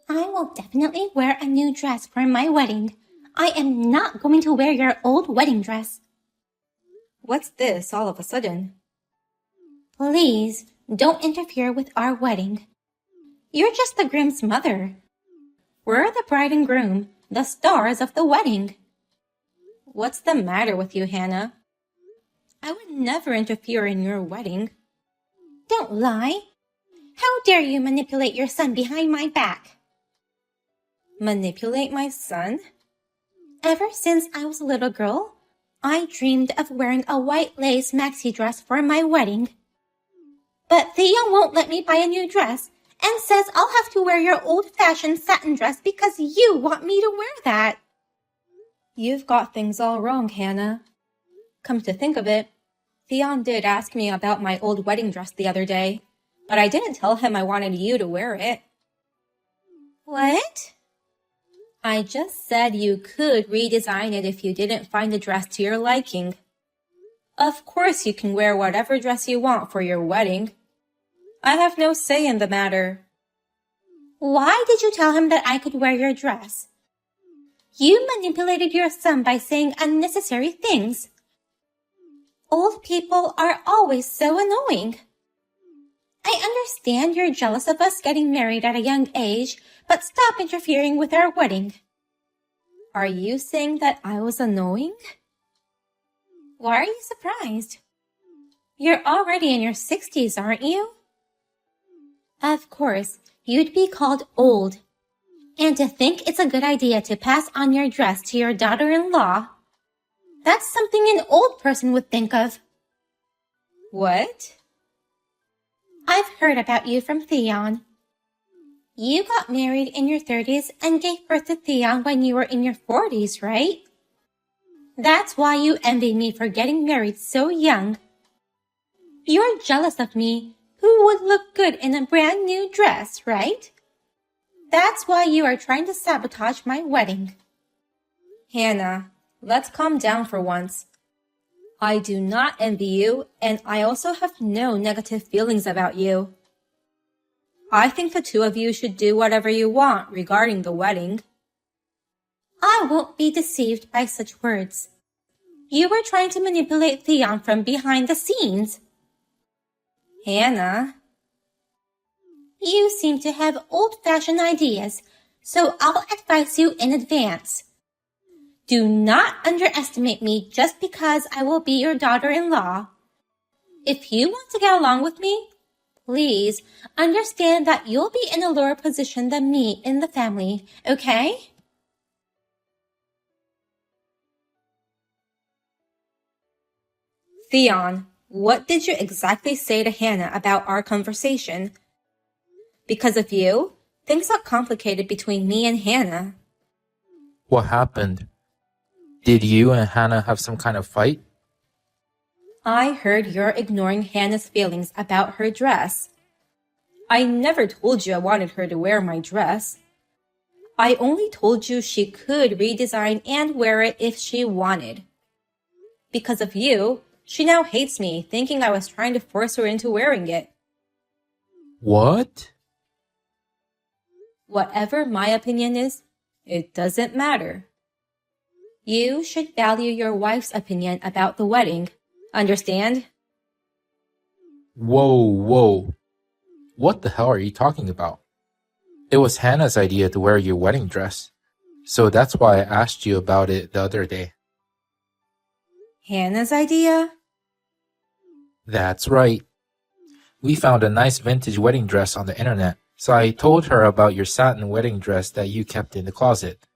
I will definitely wear a new dress for my wedding. I am not going to wear your old wedding dress. What's this all of a sudden? Please, don't interfere with our wedding. You're just the groom's mother. We're the bride and groom, the stars of the wedding. What's the matter with you, Hannah? I would never interfere in your wedding. Don't lie. How dare you manipulate your son behind my back? Manipulate my son? Ever since I was a little girl, I dreamed of wearing a white lace maxi dress for my wedding. But Theo won't let me buy a new dress and says I'll have to wear your old-fashioned satin dress because you want me to wear that. You've got things all wrong, Hannah. Come to think of it, Theon did ask me about my old wedding dress the other day, but I didn't tell him I wanted you to wear it. What? I just said you could redesign it if you didn't find a dress to your liking. Of course you can wear whatever dress you want for your wedding. I have no say in the matter. Why did you tell him that I could wear your dress? You manipulated your son by saying unnecessary things. Old people are always so annoying. I understand you're jealous of us getting married at a young age, but stop interfering with our wedding. Are you saying that I was annoying? Why are you surprised? You're already in your 60s, aren't you? Of course, you'd be called old. And to think it's a good idea to pass on your dress to your daughter-in-law, that's something an old person would think of. What? I've heard about you from Theon. You got married in your 30s and gave birth to Theon when you were in your 40s, right? That's why you envy me for getting married so young. You're jealous of me, who would look good in a brand new dress, right? That's why you are trying to sabotage my wedding. Hannah, let's calm down for once. I do not envy you, and I also have no negative feelings about you. I think the two of you should do whatever you want regarding the wedding. I won't be deceived by such words. You were trying to manipulate Theon from behind the scenes. Hannah. You seem to have old-fashioned ideas, so I'll advise you in advance. Do not underestimate me just because I will be your daughter-in-law. If you want to get along with me, please understand that you'll be in a lower position than me in the family, okay? Theon, what did you exactly say to Hannah about our conversation? Because of you, things got complicated between me and Hannah. What happened? Did you and Hannah have some kind of fight? I heard you're ignoring Hannah's feelings about her dress. I never told you I wanted her to wear my dress. I only told you she could redesign and wear it if she wanted. Because of you, she now hates me, thinking I was trying to force her into wearing it. What? Whatever my opinion is, it doesn't matter. You should value your wife's opinion about the wedding. Understand? Whoa. What the hell are you talking about? It was Hannah's idea to wear your wedding dress, so that's why I asked you about it the other day. Hannah's idea? That's right. We found a nice vintage wedding dress on the internet, so I told her about your satin wedding dress that you kept in the closet.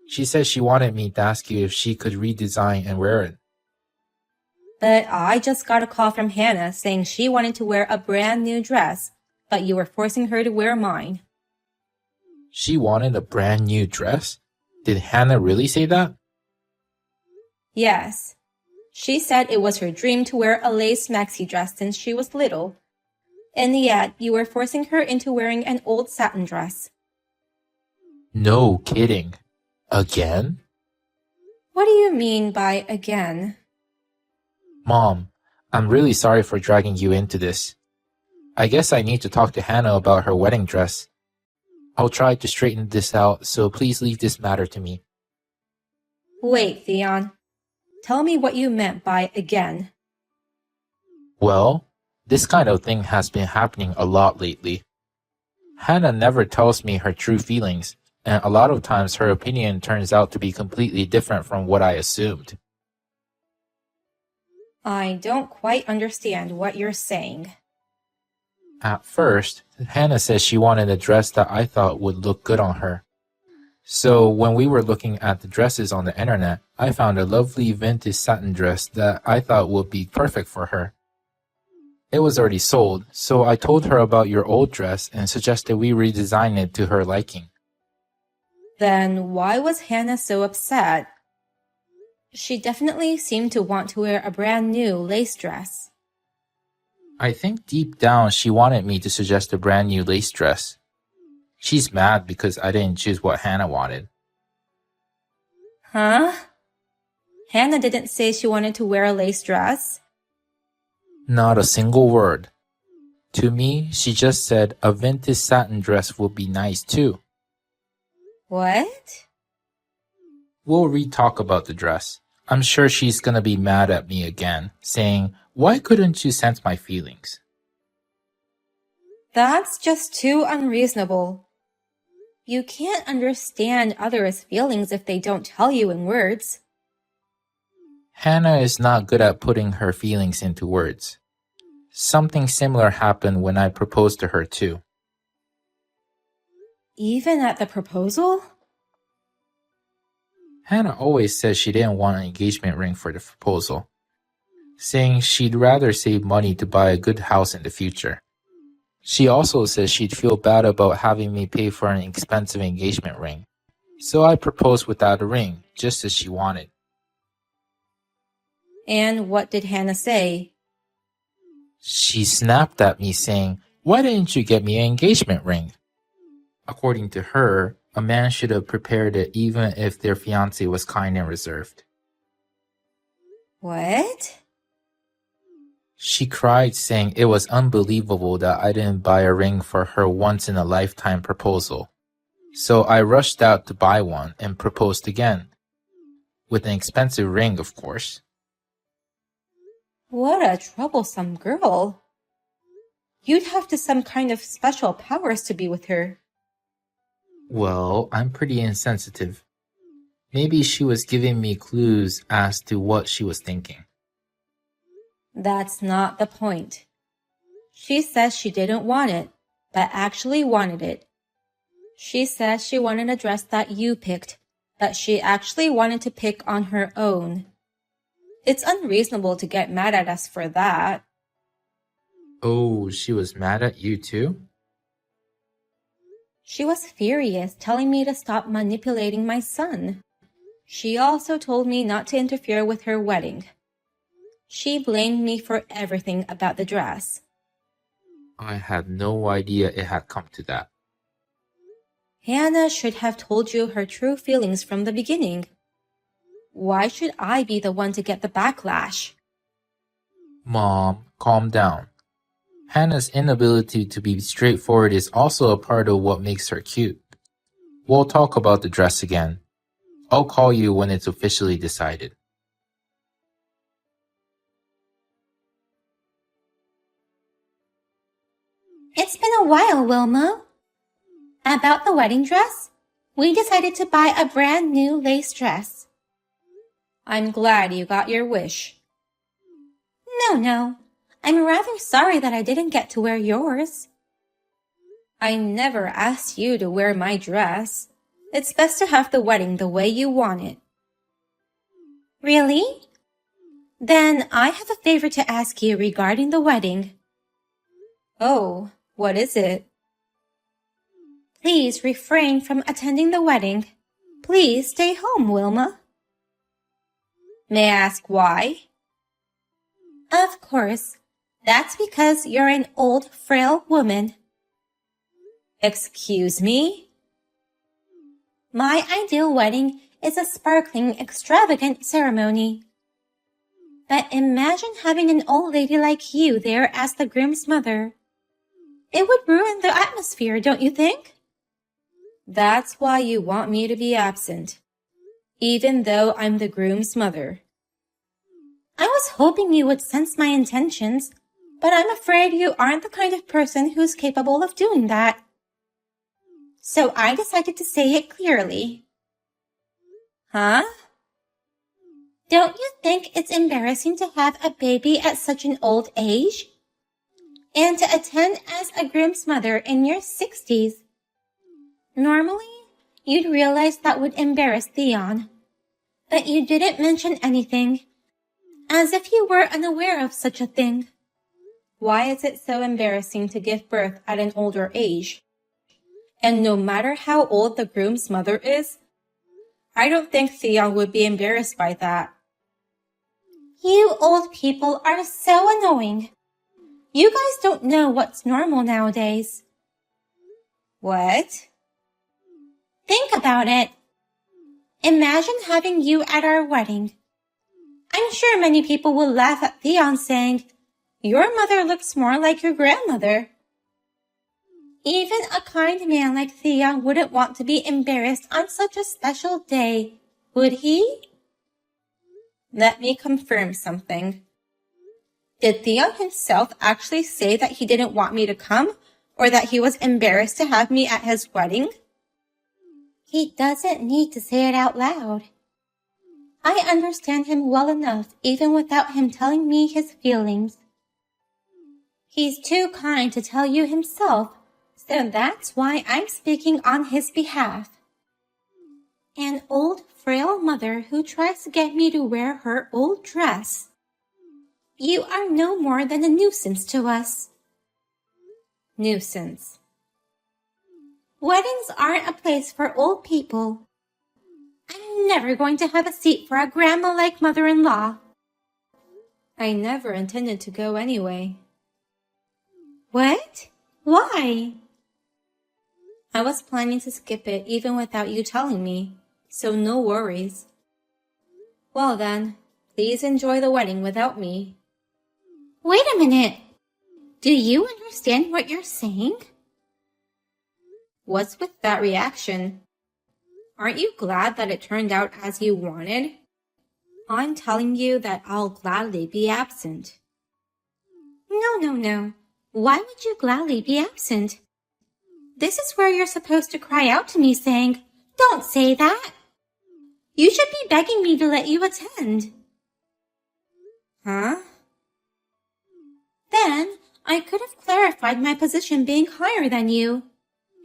She said she wanted me to ask you if she could redesign and wear it. But I just got a call from Hannah saying she wanted to wear a brand new dress, but you were forcing her to wear mine. She wanted a brand new dress? Did Hannah really say that? Yes. She said it was her dream to wear a lace maxi dress since she was little. And yet, you were forcing her into wearing an old satin dress. No kidding. Again? What do you mean by again? Mom, I'm really sorry for dragging you into this. I guess I need to talk to Hannah about her wedding dress. I'll try to straighten this out, so please leave this matter to me. Wait, Theon. Tell me what you meant by again. Well, this kind of thing has been happening a lot lately. Hannah never tells me her true feelings, and a lot of times her opinion turns out to be completely different from what I assumed. I don't quite understand what you're saying. At first, Hannah said she wanted a dress that I thought would look good on her. So when we were looking at the dresses on the internet, I found a lovely vintage satin dress that I thought would be perfect for her. It was already sold, so I told her about your old dress and suggested we redesign it to her liking. Then why was Hannah so upset? She definitely seemed to want to wear a brand new lace dress. I think deep down she wanted me to suggest a brand new lace dress. She's mad because I didn't choose what Hannah wanted. Huh? Hannah didn't say she wanted to wear a lace dress. Not a single word. To me, she just said a vintage satin dress would be nice too. What? We'll re-talk about the dress. I'm sure she's gonna be mad at me again, saying, "Why couldn't you sense my feelings?" That's just too unreasonable. You can't understand others' feelings if they don't tell you in words. Hannah is not good at putting her feelings into words. Something similar happened when I proposed to her too. Even at the proposal? Hannah always says she didn't want an engagement ring for the proposal, saying she'd rather save money to buy a good house in the future. She also says she'd feel bad about having me pay for an expensive engagement ring. So I proposed without a ring, just as she wanted. And what did Hannah say? She snapped at me saying, "Why didn't you get me an engagement ring?" According to her, a man should have prepared it even if their fiance was kind and reserved. What? She cried, saying it was unbelievable that I didn't buy a ring for her once-in-a-lifetime proposal. So I rushed out to buy one and proposed again. With an expensive ring, of course. What a troublesome girl. You'd have to some kind of special powers to be with her. Well, I'm pretty insensitive. Maybe she was giving me clues as to what she was thinking. That's not the point. She says she didn't want it, but actually wanted it. She says she wanted a dress that you picked, but she actually wanted to pick on her own. It's unreasonable to get mad at us for that. Oh, she was mad at you too? She was furious, telling me to stop manipulating my son. She also told me not to interfere with her wedding. She blamed me for everything about the dress. I had no idea it had come to that. Hannah should have told you her true feelings from the beginning. Why should I be the one to get the backlash? Mom, calm down. Hannah's inability to be straightforward is also a part of what makes her cute. We'll talk about the dress again. I'll call you when it's officially decided. It's been a while, Wilma. About the wedding dress, we decided to buy a brand new lace dress. I'm glad you got your wish. No. I'm rather sorry that I didn't get to wear yours. I never asked you to wear my dress. It's best to have the wedding the way you want it. Really? Then I have a favor to ask you regarding the wedding. Oh, what is it? Please refrain from attending the wedding. Please stay home, Wilma. May I ask why? Of course. That's because you're an old, frail woman. Excuse me? My ideal wedding is a sparkling, extravagant ceremony. But imagine having an old lady like you there as the groom's mother. It would ruin the atmosphere, don't you think? That's why you want me to be absent, even though I'm the groom's mother. I was hoping you would sense my intentions, but I'm afraid you aren't the kind of person who's capable of doing that. So I decided to say it clearly. Huh? Don't you think it's embarrassing to have a baby at such an old age? And to attend as a groom's mother in your 60s? Normally, you'd realize that would embarrass Theon. But you didn't mention anything, as if you were unaware of such a thing. Why is it so embarrassing to give birth at an older age? And no matter how old the groom's mother is, I don't think Theon would be embarrassed by that. You old people are so annoying. You guys don't know what's normal nowadays. What? Think about it. Imagine having you at our wedding. I'm sure many people will laugh at Theon saying, "Your mother looks more like your grandmother." Even a kind man like Theon wouldn't want to be embarrassed on such a special day, would he? Let me confirm something. Did Theon himself actually say that he didn't want me to come, or that he was embarrassed to have me at his wedding? He doesn't need to say it out loud. I understand him well enough even without him telling me his feelings. He's too kind to tell you himself, so that's why I'm speaking on his behalf. An old, frail mother who tries to get me to wear her old dress. You are no more than a nuisance to us. Nuisance. Weddings aren't a place for old people. I'm never going to have a seat for a grandma-like mother-in-law. I never intended to go anyway. What? Why? I was planning to skip it even without you telling me, so no worries. Well then, please enjoy the wedding without me. Wait a minute. Do you understand what you're saying? What's with that reaction? Aren't you glad that it turned out as you wanted? I'm telling you that I'll gladly be absent. No. Why would you gladly be absent? This is where you're supposed to cry out to me saying, "Don't say that." You should be begging me to let you attend. Huh? Then I could have clarified my position being higher than you.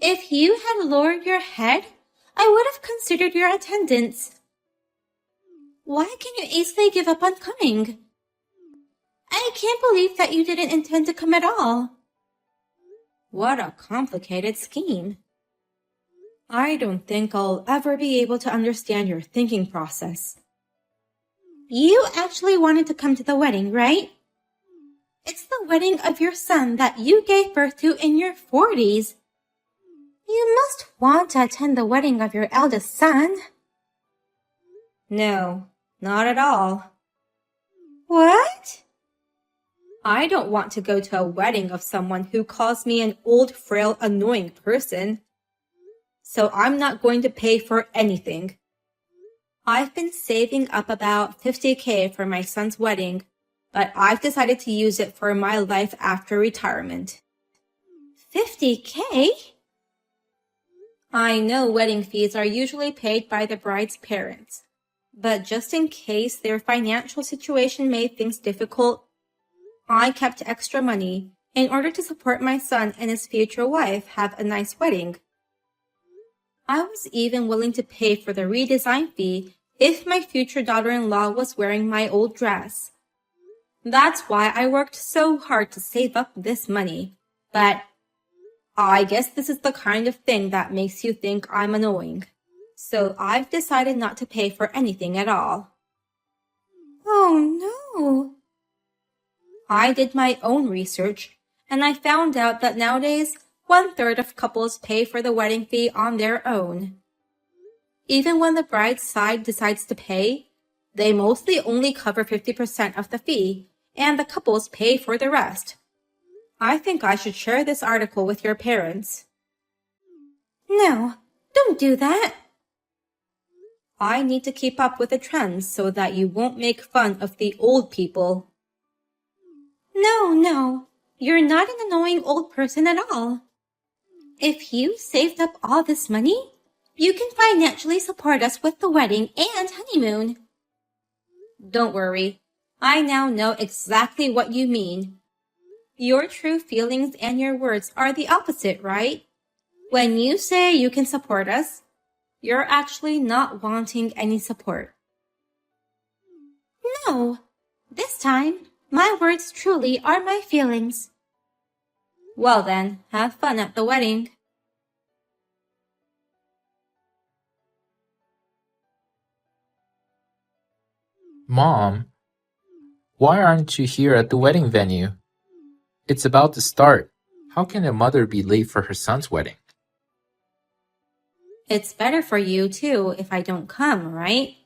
If you had lowered your head, I would have considered your attendance. Why can you easily give up on coming? I can't believe that you didn't intend to come at all. What a complicated scheme. I don't think I'll ever be able to understand your thinking process. You actually wanted to come to the wedding, right? It's the wedding of your son that you gave birth to in your 40s. You must want to attend the wedding of your eldest son. No, not at all. What? I don't want to go to a wedding of someone who calls me an old, frail, annoying person. So I'm not going to pay for anything. I've been saving up about $50,000 for my son's wedding, but I've decided to use it for my life after retirement. $50,000? I know wedding fees are usually paid by the bride's parents, but just in case their financial situation made things difficult, I kept extra money in order to support my son and his future wife have a nice wedding. I was even willing to pay for the redesign fee if my future daughter-in-law was wearing my old dress. That's why I worked so hard to save up this money, but I guess this is the kind of thing that makes you think I'm annoying. So I've decided not to pay for anything at all. Oh no. I did my own research, and I found out that nowadays 1/3 of couples pay for the wedding fee on their own. Even when the bride's side decides to pay, they mostly only cover 50% of the fee, and the couples pay for the rest. I think I should share this article with your parents. No, do that. I need to keep up with the trends so that you won't make fun of the old people. No, you're not an annoying old person at all. If you saved up all this money, you can financially support us with the wedding and honeymoon. Don't worry, I now know exactly what you mean. Your true feelings and your words are the opposite, right? When you say you can support us, you're actually not wanting any support. No, this time, my words truly are my feelings. Well then, have fun at the wedding. Mom, why aren't you here at the wedding venue? It's about to start. How can a mother be late for her son's wedding? It's better for you too if I don't come, right?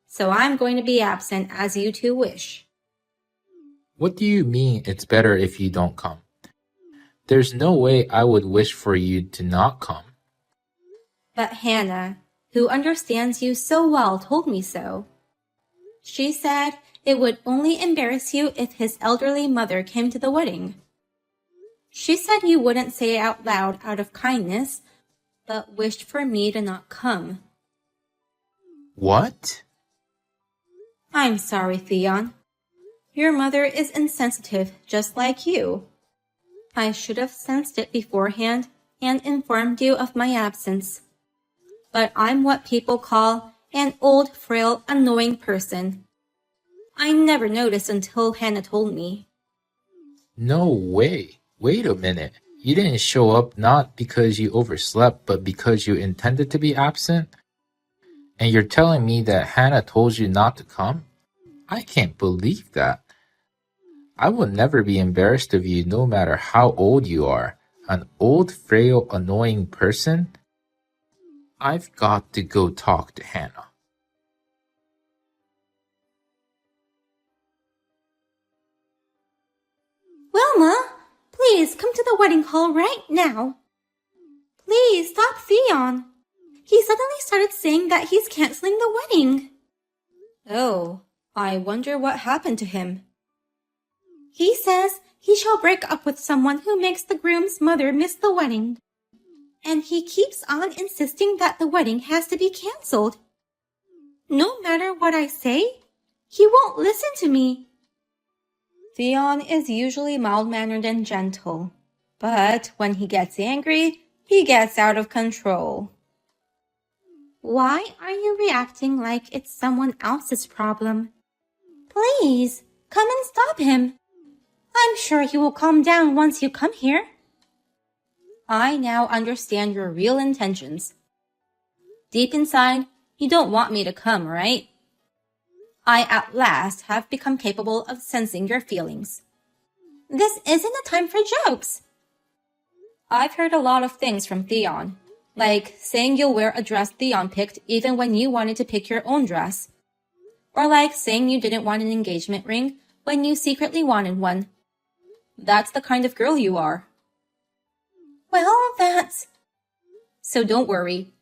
So I'm going to be absent as you two wish. What do you mean it's better if you don't come? There's no way I would wish for you to not come. But Hannah, who understands you so well, told me so. She said it would only embarrass you if his elderly mother came to the wedding. She said you wouldn't say it out loud out of kindness, but wished for me to not come. What? I'm sorry, Theon. Your mother is insensitive, just like you. I should have sensed it beforehand and informed you of my absence. But I'm what people call an old, frail, annoying person. I never noticed until Hannah told me. No way. Wait a minute. You didn't show up not because you overslept, but because you intended to be absent? And you're telling me that Hannah told you not to come? I can't believe that. I will never be embarrassed of you no matter how old you are. An old, frail, annoying person? I've got to go talk to Hannah. Wilma, please come to the wedding hall right now. Please stop Theon. He suddenly started saying that he's canceling the wedding. Oh, I wonder what happened to him. He says he shall break up with someone who makes the groom's mother miss the wedding. And he keeps on insisting that the wedding has to be canceled. No matter what I say, he won't listen to me. Theon is usually mild-mannered and gentle, but when he gets angry, he gets out of control. Why are you reacting like it's someone else's problem? Please, come and stop him. I'm sure he will calm down once you come here. I now understand your real intentions. Deep inside, you don't want me to come, right? I at last have become capable of sensing your feelings. This isn't a time for jokes. I've heard a lot of things from Theon, like saying you'll wear a dress Theon picked even when you wanted to pick your own dress. Or like saying you didn't want an engagement ring when you secretly wanted one. That's the kind of girl you are. Well, that's... So don't worry.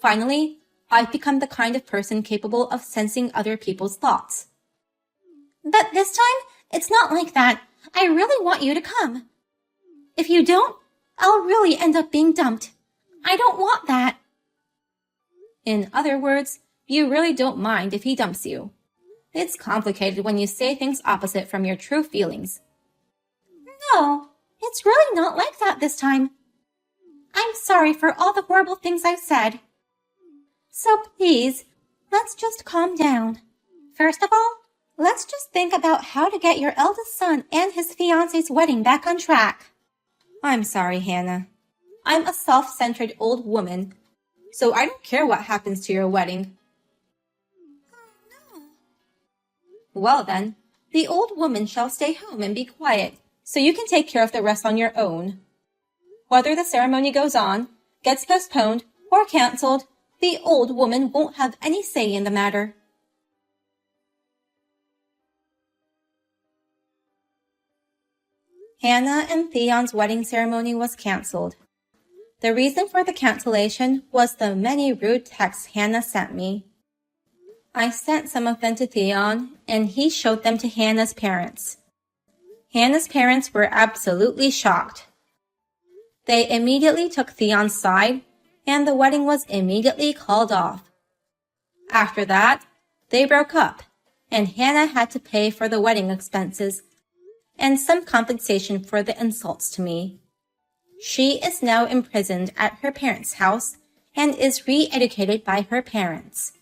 Finally, I've become the kind of person capable of sensing other people's thoughts. But this time, it's not like that. I really want you to come. If you don't, I'll really end up being dumped. I don't want that. In other words, you really don't mind if he dumps you. It's complicated when you say things opposite from your true feelings. No, it's really not like that this time. I'm sorry for all the horrible things I've said. So please, let's just calm down. First of all, let's just think about how to get your eldest son and his fiance's wedding back on track. I'm sorry, Hannah. I'm a self-centered old woman, so I don't care what happens to your wedding. Oh, no. Well then, the old woman shall stay home and be quiet, so you can take care of the rest on your own. Whether the ceremony goes on, gets postponed, or cancelled, the old woman won't have any say in the matter. Hannah and Theon's wedding ceremony was cancelled. The reason for the cancellation was the many rude texts Hannah sent me. I sent some of them to Theon, and he showed them to Hannah's parents. Hannah's parents were absolutely shocked. They immediately took Theon's side, and the wedding was immediately called off. After that, they broke up, and Hannah had to pay for the wedding expenses and some compensation for the insults to me. She is now imprisoned at her parents' house and is re-educated by her parents.